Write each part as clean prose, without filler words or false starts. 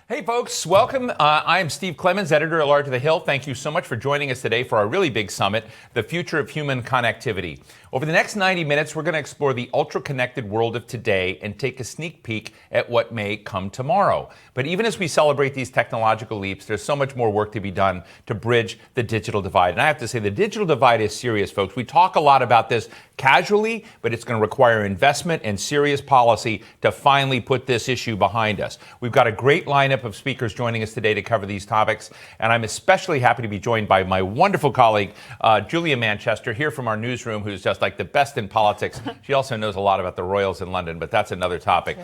Hey folks, welcome. I am Steve Clemons, editor-at-large of The Hill. Thank you so much for joining us today for our really big summit, The Future of Human Connectivity. Over the next 90 minutes, we're going to explore the ultra-connected world of today and take a sneak peek at what may come tomorrow. But even as we celebrate these technological leaps, there's so much more work to be done to bridge the digital divide. And I have to say, the digital divide is serious, folks. We talk a lot about this casually, but it's going to require investment and serious policy to finally put this issue behind us. We've got a great lineup of speakers joining us today to cover these topics, and I'm especially happy to be joined by my wonderful colleague, Julia Manchester, here from our newsroom, who's just like the best in politics. She also knows a lot about the royals in London, but that's another topic.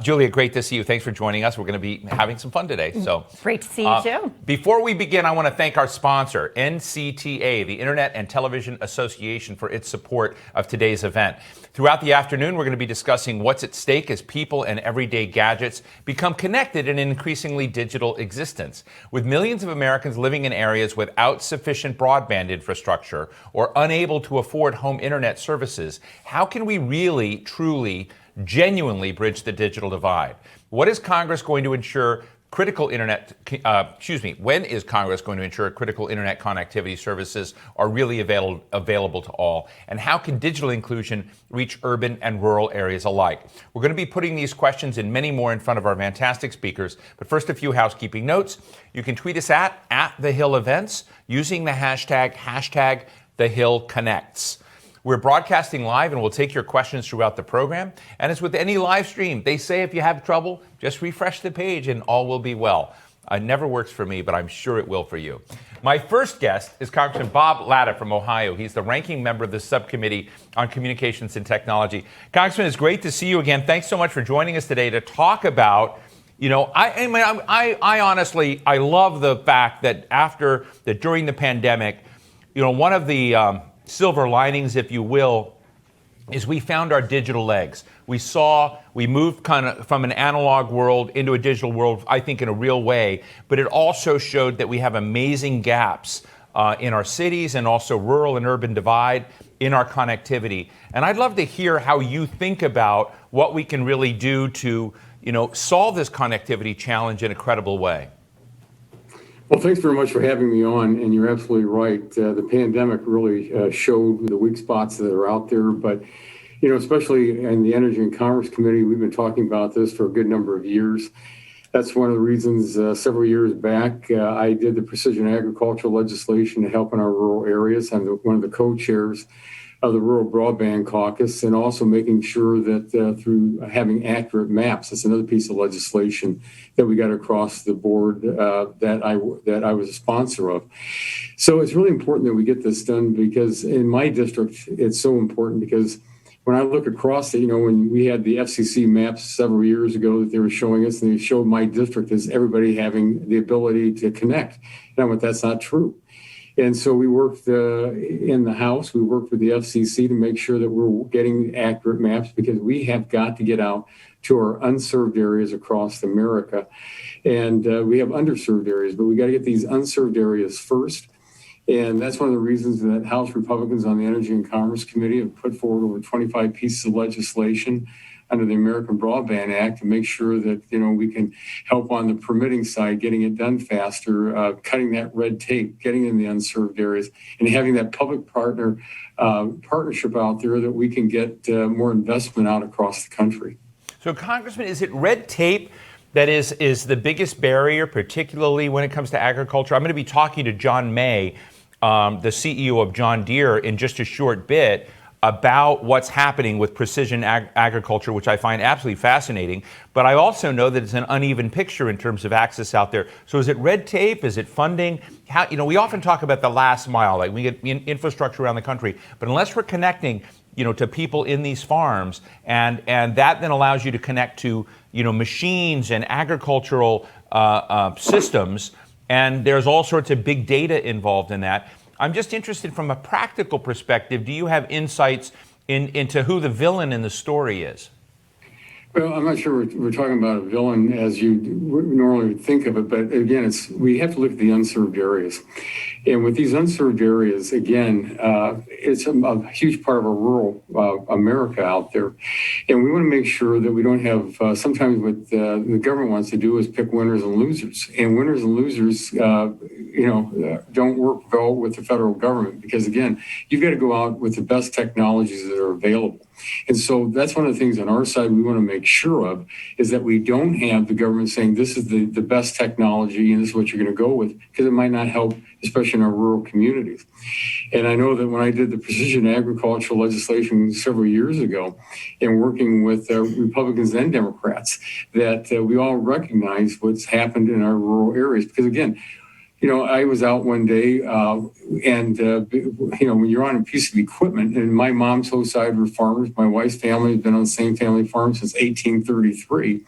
Julia, great to see you. Thanks for joining us. We're going to be having some fun today. So great to see you too. Before we begin, I want to thank our sponsor, NCTA, the Internet and Television Association, for its support of today's event. Throughout the afternoon, we're going to be discussing what's at stake as people and everyday gadgets become connected in an increasingly digital existence. With millions of Americans living in areas without sufficient broadband infrastructure or unable to afford home internet services, how can we really, truly, genuinely bridge the digital divide? What is Congress going to ensure when is Congress going to ensure critical internet connectivity services are really available to all? And how can digital inclusion reach urban and rural areas alike? We're going to be putting these questions and many more in front of our fantastic speakers. But first, a few housekeeping notes. You can tweet us at The Hill Events using the hashtag The Hill Connects. We're broadcasting live, and we'll take your questions throughout the program. And as with any live stream, they say if you have trouble, just refresh the page and all will be well. It never works for me, but I'm sure it will for you. My first guest is Congressman Bob Latta from Ohio. He's the ranking member of the Subcommittee on Communications and Technology. Congressman, it's great to see you again. Thanks so much for joining us today to talk about, I honestly love the fact that during the pandemic, one of the silver linings, if you will, is we found our digital legs. We moved kind of from an analog world into a digital world, I think in a real way, but it also showed that we have amazing gaps in our cities and also rural and urban divide in our connectivity. And I'd love to hear how you think about what we can really do to, solve this connectivity challenge in a credible way. Well, thanks very much for having me on, and you're absolutely right. The pandemic really showed the weak spots that are out there, but, especially in the Energy and Commerce Committee, we've been talking about this for a good number of years. That's one of the reasons several years back I did the precision agricultural legislation to help in our rural areas. I'm one of the co-chairs of the Rural Broadband Caucus, and also making sure that through having accurate maps, that's another piece of legislation that we got across the board that I was a sponsor of. So it's really important that we get this done, because in my district, it's so important, because when I look across it, when we had the FCC maps several years ago that they were showing us, and they showed my district as everybody having the ability to connect. And that's not true. And so we worked in the House, we worked with the FCC to make sure that we're getting accurate maps, because we have got to get out to our unserved areas across America. And we have underserved areas, but we got to get these unserved areas first. And that's one of the reasons that House Republicans on the Energy and Commerce Committee have put forward over 25 pieces of legislation under the American Broadband Act to make sure that, we can help on the permitting side, getting it done faster, cutting that red tape, getting in the unserved areas, and having that public-partner partnership out there that we can get more investment out across the country. So, Congressman, is it red tape that is the biggest barrier, particularly when it comes to agriculture? I'm going to be talking to John May, the CEO of John Deere, in just a short bit, about what's happening with precision agriculture, which I find absolutely fascinating. But I also know that it's an uneven picture in terms of access out there. So is it red tape? Is it funding? We often talk about the last mile, like we get infrastructure around the country, but unless we're connecting, to people in these farms, and that then allows you to connect to, machines and agricultural systems, and there's all sorts of big data involved in that. I'm just interested from a practical perspective, do you have insights into who the villain in the story is? Well, I'm not sure we're talking about a villain as you normally think of it, but again, we have to look at the unserved areas. And with these unserved areas, again, it's a huge part of our rural America out there. And we want to make sure that we don't have, sometimes what the government wants to do is pick winners and losers. And winners and losers, don't work well with the federal government because, again, you've got to go out with the best technologies that are available. And so that's one of the things on our side we want to make sure of is that we don't have the government saying this is the best technology and this is what you're going to go with, because it might not help, especially in our rural communities. And I know that when I did the precision agricultural legislation several years ago and working with Republicans and Democrats, that we all recognize what's happened in our rural areas. Because again, I was out one day and when you're on a piece of equipment, and my mom's whole side were farmers, my wife's family has been on the same family farm since 1833,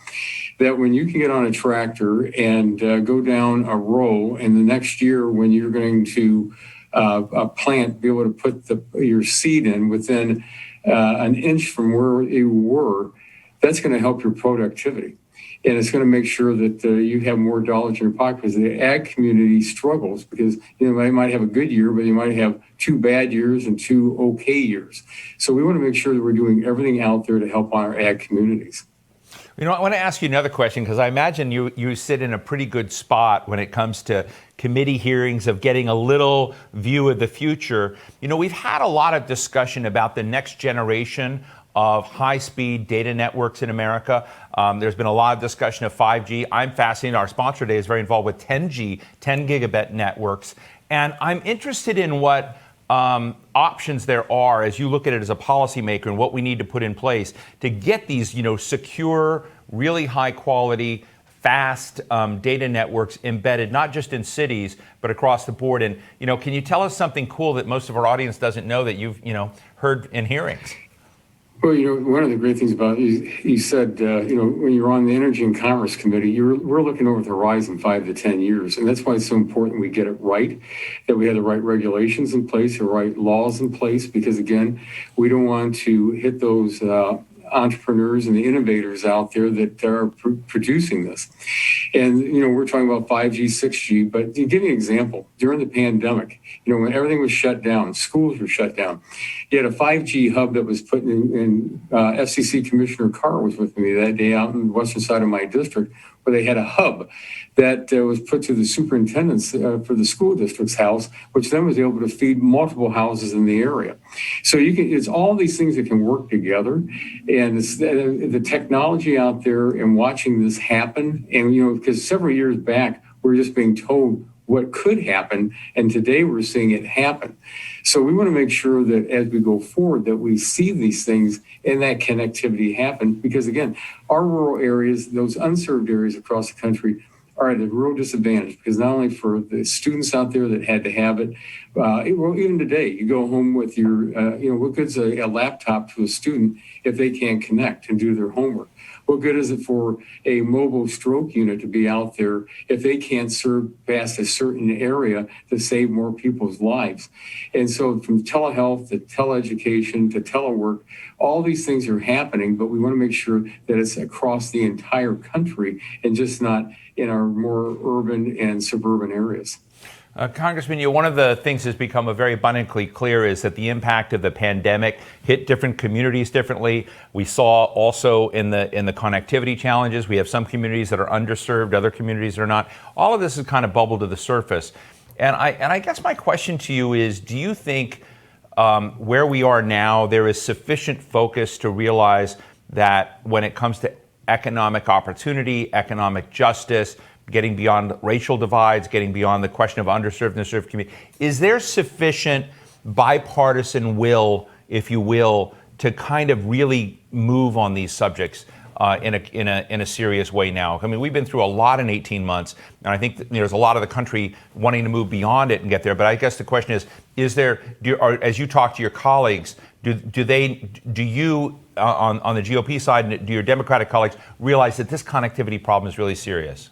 that when you can get on a tractor and go down a row, and the next year when you're going to plant, be able to put your seed in within an inch from where you were, that's going to help your productivity. And it's going to make sure that you have more dollars in your pocket, because the ag community struggles because they might have a good year, but you might have 2 bad years and 2 okay years. So we want to make sure that we're doing everything out there to help our ag communities. I want to ask you another question, because I imagine you sit in a pretty good spot when it comes to committee hearings of getting a little view of the future. We've had a lot of discussion about the next generation of high-speed data networks in America. There's been a lot of discussion of 5G. I'm fascinated. Our sponsor today is very involved with 10G, 10 gigabit networks. And I'm interested in what options there are as you look at it as a policymaker and what we need to put in place to get these, secure, really high-quality, fast data networks embedded, not just in cities, but across the board. And, can you tell us something cool that most of our audience doesn't know that you've, heard in hearings? Well, one of the great things about you said, when you're on the Energy and Commerce Committee, we're looking over the horizon 5 to 10 years. And that's why it's so important we get it right, that we have the right regulations in place, the right laws in place, because, again, we don't want to hit those entrepreneurs and the innovators out there that are producing this. And, we're talking about 5G, 6G, but to give you an example, during the pandemic, when everything was shut down, schools were shut down, you had a 5G hub that was put in FCC Commissioner Carr was with me that day out on the western side of my district, where they had a hub that was put to the superintendent's for the school district's house, which then was able to feed multiple houses in the area. So it's all these things that can work together, and it's the technology out there and watching this happen. And because several years back we were just being told what could happen, and today we're seeing it happen. So we want to make sure that as we go forward that we see these things and that connectivity happen, because again, our rural areas, those unserved areas across the country, are at a real disadvantage, because not only for the students out there that had to have it, well, even today, you go home with your, what good's a laptop to a student if they can't connect and do their homework? What good is it for a mobile stroke unit to be out there if they can't serve past a certain area to save more people's lives? And so from telehealth to teleeducation to telework, all these things are happening, but we want to make sure that it's across the entire country and just not in our more urban and suburban areas. Congressman, one of the things that's become very abundantly clear is that the impact of the pandemic hit different communities differently. We saw also in the connectivity challenges, we have some communities that are underserved, other communities that are not. All of this has kind of bubbled to the surface. And I guess my question to you is, do you think where we are now, there is sufficient focus to realize that when it comes to economic opportunity, economic justice, getting beyond racial divides, getting beyond the question of underserved and served community, is there sufficient bipartisan will, if you will, to kind of really move on these subjects in a serious way now? I mean, we've been through a lot in 18 months, and I think there's a lot of the country wanting to move beyond it and get there. But I guess the question is there, as you talk to your colleagues, do you on the GOP side, do your Democratic colleagues realize that this connectivity problem is really serious?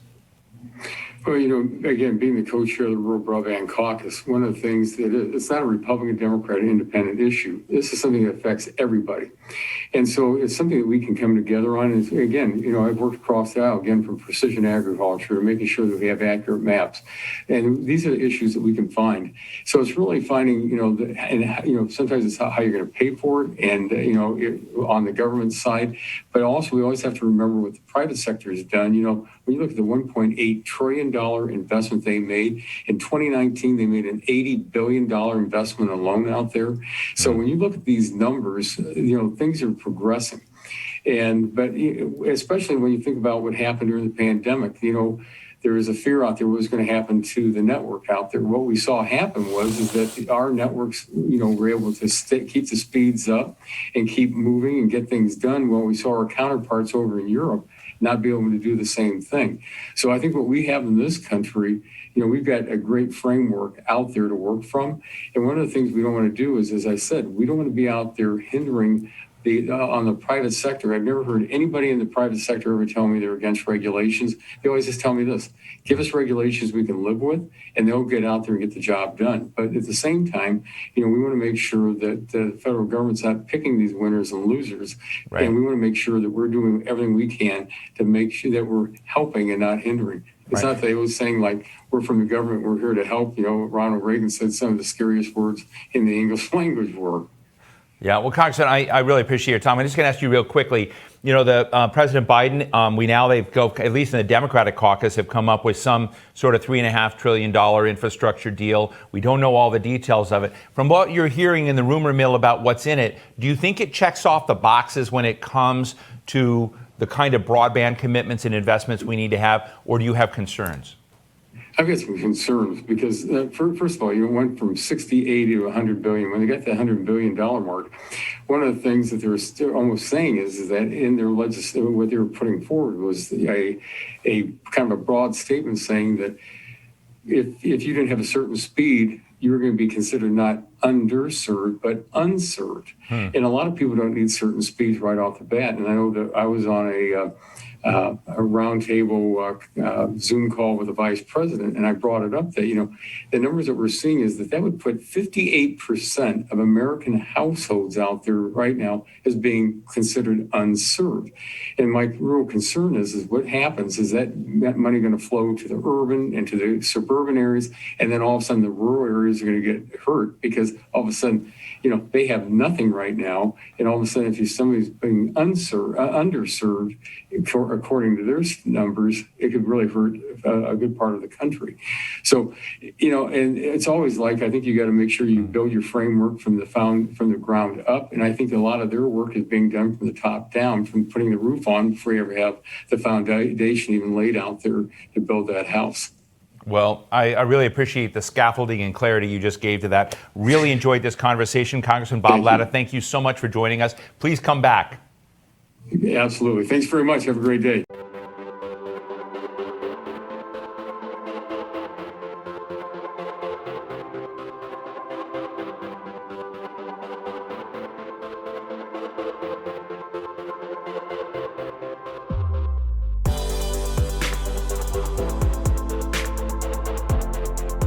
Well, again, being the co-chair of the Rural Broadband Caucus, one of the things that it's not a Republican, Democrat, independent issue. This is something that affects everybody. And so it's something that we can come together on. And again, I've worked across the aisle, again, from precision agriculture to making sure that we have accurate maps. And these are the issues that we can find. So it's really finding, sometimes it's how you're going to pay for it and, on the government side. But also, we always have to remember what the private sector has done. When you look at the $1.8 trillion investment they made in 2019, they made an $80 billion investment alone out there. So when you look at these numbers, things are progressing. But especially when you think about what happened during the pandemic, there is a fear out there what was going to happen to the network out there. What we saw happen is that our networks, were able to keep the speeds up and keep moving and get things done. Well, we saw our counterparts over in Europe not be able to do the same thing. So I think what we have in this country, we've got a great framework out there to work from. And one of the things we don't want to do is, as I said, we don't want to be out there hindering on the private sector. I've never heard anybody in the private sector ever tell me they're against regulations. They always just tell me this: give us regulations we can live with, and they'll get out there and get the job done. But at the same time, we want to make sure that the federal government's not picking these winners and losers. Right. And we want to make sure that we're doing everything we can to make sure that we're helping and not hindering. It's not that they was saying like, we're from the government, we're here to help. Ronald Reagan said some of the scariest words in the English language were. Yeah, well, Congressman, I really appreciate your time. I'm just going to ask you real quickly. President Biden, at least in the Democratic caucus, have come up with some sort of $3.5 trillion infrastructure deal. We don't know all the details of it. From what you're hearing in the rumor mill about what's in it, do you think it checks off the boxes when it comes to the kind of broadband commitments and investments we need to have, or do you have concerns? I've got some concerns because, first of all, went from 60, 80 to 100 billion. When they got the $100 billion mark, one of the things that they were still almost saying is that in their legislation, what they were putting forward was a kind of a broad statement saying that if you didn't have a certain speed, you were going to be considered not underserved, but unserved. And a lot of people don't need certain speeds right off the bat. And I know that I was on a roundtable Zoom call with the vice president, and I brought it up that, the numbers that we're seeing is that would put 58% of American households out there right now as being considered unserved. And my real concern is what happens is that money going to flow to the urban and to the suburban areas, and then all of a sudden the rural areas are going to get hurt because all of a sudden, they have nothing right now, and all of a sudden if somebody's being underserved, according to their numbers, it could really hurt a good part of the country. So, and it's always like, I think you got to make sure you build your framework from the ground up. And I think a lot of their work is being done from the top down, from putting the roof on before you ever have the foundation even laid out there to build that house. Well, I really appreciate the scaffolding and clarity you just gave to that. Really enjoyed this conversation. Congressman Bob Latta, thank you so much for joining us. Please come back. Absolutely. Thanks very much. Have a great day.